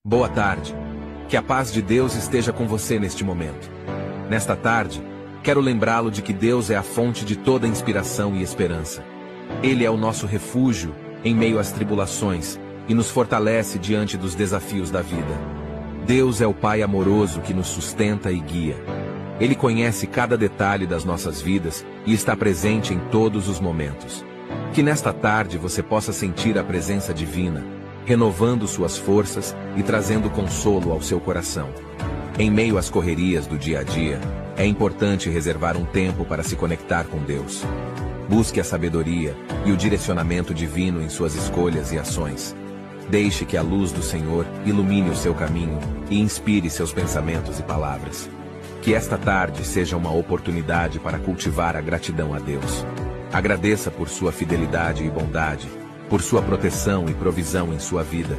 Boa tarde. Que a paz de Deus esteja com você neste momento. Nesta tarde, quero lembrá-lo de que Deus é a fonte de toda inspiração e esperança. Ele é o nosso refúgio em meio às tribulações e nos fortalece diante dos desafios da vida. Deus é o Pai amoroso que nos sustenta e guia. Ele conhece cada detalhe das nossas vidas e está presente em todos os momentos. Que nesta tarde você possa sentir a presença divina, renovando suas forças e trazendo consolo ao seu coração. Em meio às correrias do dia a dia, é importante reservar um tempo para se conectar com Deus. Busque a sabedoria e o direcionamento divino em suas escolhas e ações. Deixe que a luz do Senhor ilumine o seu caminho e inspire seus pensamentos e palavras. Que esta tarde seja uma oportunidade para cultivar a gratidão a Deus. Agradeça por sua fidelidade e bondade, por sua proteção e provisão em sua vida.